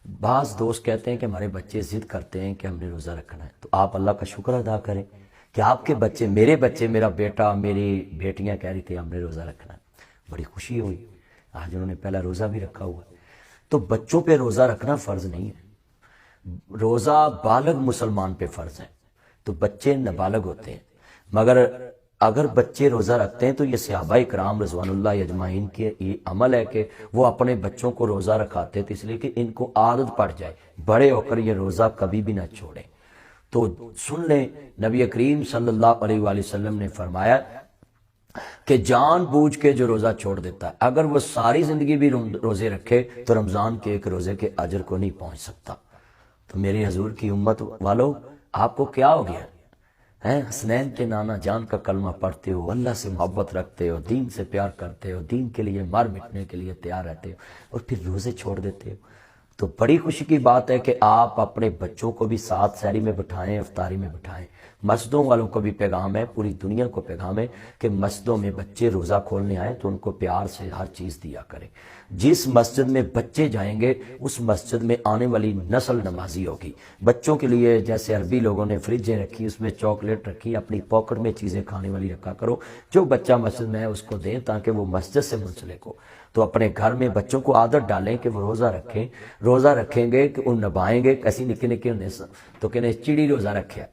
بعض دوست کہتے ہیں کہ ہمارے بچے ضد کرتے ہیں کہ ہم نے روزہ رکھنا ہے، تو آپ اللہ کا شکر ادا کریں کہ آپ کے بچے، میرے بچے، میرا بیٹا، میری بیٹیاں کہہ رہی تھی ہم نے روزہ رکھنا ہے، بڑی خوشی ہوئی، آج انہوں نے پہلا روزہ بھی رکھا ہوا ہے۔ تو بچوں پہ روزہ رکھنا فرض نہیں ہے، روزہ بالغ مسلمان پہ فرض ہے، تو بچے نابالغ ہوتے ہیں، مگر اگر بچے روزہ رکھتے ہیں تو یہ صحابہ کرام رضوان اللہ اجمعین کے یہ عمل ہے کہ وہ اپنے بچوں کو روزہ رکھاتے تھے، اس لیے کہ ان کو عادت پڑ جائے، بڑے ہو کر یہ روزہ کبھی بھی نہ چھوڑیں۔ تو سن لیں، نبی کریم صلی اللہ علیہ وآلہ وسلم نے فرمایا کہ جان بوجھ کے جو روزہ چھوڑ دیتا ہے، اگر وہ ساری زندگی بھی روزے رکھے تو رمضان کے ایک روزے کے اجر کو نہیں پہنچ سکتا۔ تو میری حضور کی امت والو، آپ کو کیا ہو گیا ہے؟ حسنین کے نانا جان کا کلمہ پڑھتے ہو، اللہ سے محبت رکھتے ہو، دین سے پیار کرتے ہو، دین کے لیے مر مٹنے کے لیے تیار رہتے ہو، اور پھر روزے چھوڑ دیتے ہو۔ تو بڑی خوشی کی بات ہے کہ آپ اپنے بچوں کو بھی ساتھ سحری میں بٹھائیں، افطاری میں بٹھائیں۔ مسجدوں والوں کو بھی پیغام ہے، پوری دنیا کو پیغام ہے کہ مسجدوں میں بچے روزہ کھولنے آئیں تو ان کو پیار سے ہر چیز دیا کریں۔ جس مسجد میں بچے جائیں گے اس مسجد میں آنے والی نسل نمازی ہوگی۔ بچوں کے لیے جیسے عربی لوگوں نے فریجیں رکھی، اس میں چاکلیٹ رکھی، اپنی پاکٹ میں چیزیں کھانے والی رکھا کرو، جو بچہ مسجد میں ہے اس کو دیں تاکہ وہ مسجد سے منسلک ہو۔ تو اپنے گھر میں بچوں کو عادت ڈالیں کہ وہ روزہ رکھیں، روزہ رکھیں گے کہ ان نبھائیں گے، کیسی نکے نکے تو کہنے چڑی روزہ رکھے،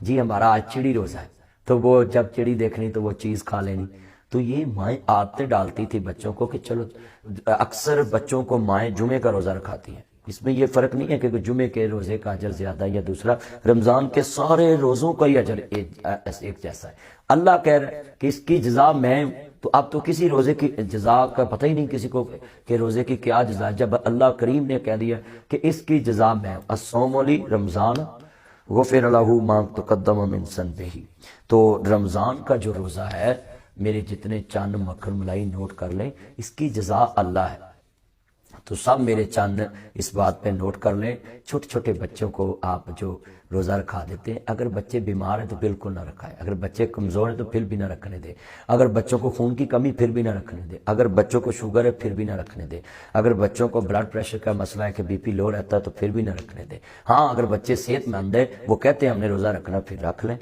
جی ہمارا آج چڑی روزہ ہے، تو وہ جب چڑی دیکھنی تو وہ چیز کھا لینی۔ تو یہ مائیں عادتیں ڈالتی تھی بچوں کو کہ چلو، اکثر بچوں کو مائیں جمعے کا روزہ رکھاتی ہیں، اس میں یہ فرق نہیں ہے کہ جمعے کے روزے کا اجر زیادہ ہے یا دوسرا، رمضان کے سارے روزوں کا ہی اجر ایک جیسا ہے۔ اللہ کہہ رہا ہے کہ اس کی جزا میں ہوں، تو اب تو کسی روزے کی جزا کا پتہ ہی نہیں کسی کو کہ روزے کی کیا جزا ہے، جب اللہ کریم نے کہہ دیا کہ اس کی جزا میں ہوں، الصوم لی رمضان غفر لہ ما تقدم من ذنبہ۔ تو رمضان کا جو روزہ ہے، میرے جتنے چند مکھن ملائی نوٹ کر لیں، اس کی جزا اللہ ہے۔ تو سب میرے چند اس بات پہ نوٹ کر لیں، چھوٹے چھوٹے بچوں کو آپ جو روزہ رکھا دیتے ہیں، اگر بچے بیمار ہیں تو بالکل نہ رکھائیں، اگر بچے کمزور ہیں تو پھر بھی نہ رکھنے دیں، اگر بچوں کو خون کی کمی پھر بھی نہ رکھنے دیں، اگر بچوں کو شوگر ہے پھر بھی نہ رکھنے دیں، اگر بچوں کو بلڈ پریشر کا مسئلہ ہے کہ بی پی لو رہتا ہے تو پھر بھی نہ رکھنے دیں۔ ہاں اگر بچے صحت مند ہیں، وہ کہتے ہیں ہم نے روزہ رکھنا، پھر رکھ لیں۔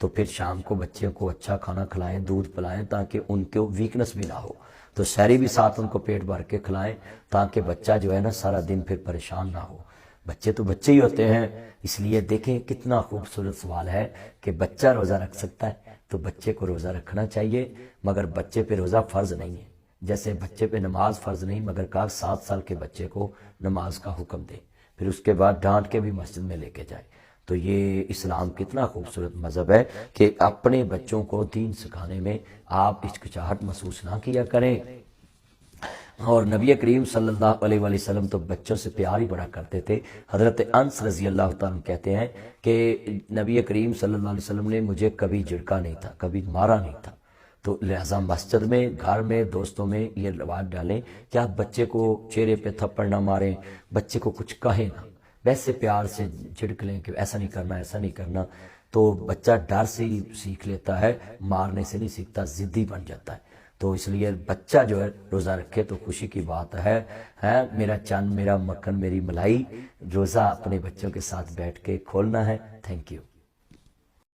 تو پھر شام کو بچوں کو اچھا کھانا کھلائیں، دودھ پلائیں تاکہ ان کو ویکنس بھی نہ ہو، تو سحری بھی ساتھ ان کو پیٹ بھر کے کھلائیں تاکہ بچہ جو ہے نا سارا دن پھر پریشان نہ ہو۔ بچے تو بچے ہی ہوتے ہیں، اس لیے دیکھیں کتنا خوبصورت سوال ہے کہ بچہ روزہ رکھ سکتا ہے، تو بچے کو روزہ رکھنا چاہیے، مگر بچے پہ روزہ فرض نہیں ہے، جیسے بچے پہ نماز فرض نہیں، مگر کہا 7 سال کے بچے کو نماز کا حکم دے، پھر اس کے بعد ڈانٹ کے بھی مسجد میں لے کے جائے۔ تو یہ اسلام کتنا خوبصورت مذہب ہے کہ اپنے بچوں کو دین سکھانے میں آپ ہچکچاہٹ محسوس نہ کیا کریں۔ اور نبی کریم صلی اللہ علیہ وآلہ وسلم تو بچوں سے پیار ہی بڑا کرتے تھے۔ حضرت انس رضی اللہ تعالیٰ کہتے ہیں کہ نبی کریم صلی اللہ علیہ وسلم نے مجھے کبھی جھڑکا نہیں تھا، کبھی مارا نہیں تھا، تو لہٰذا مسجد میں، گھر میں، دوستوں میں یہ رواج ڈالیں کہ آپ بچے کو چہرے پہ تھپڑ نہ ماریں، بچے کو کچھ کہیں نہ، ویسے پیار سے جھڑک لیں کہ ایسا نہیں کرنا، ایسا نہیں کرنا، تو بچہ ڈر سے ہی سیکھ لیتا ہے، مارنے سے نہیں سیکھتا، ضدی بن جاتا ہے۔ تو اس لیے بچہ جو ہے روزہ رکھے تو خوشی کی بات ہے۔ میرا چند، میرا مکھن، میری ملائی، روزہ اپنے بچوں کے ساتھ بیٹھ کے کھولنا ہے۔ Thank you.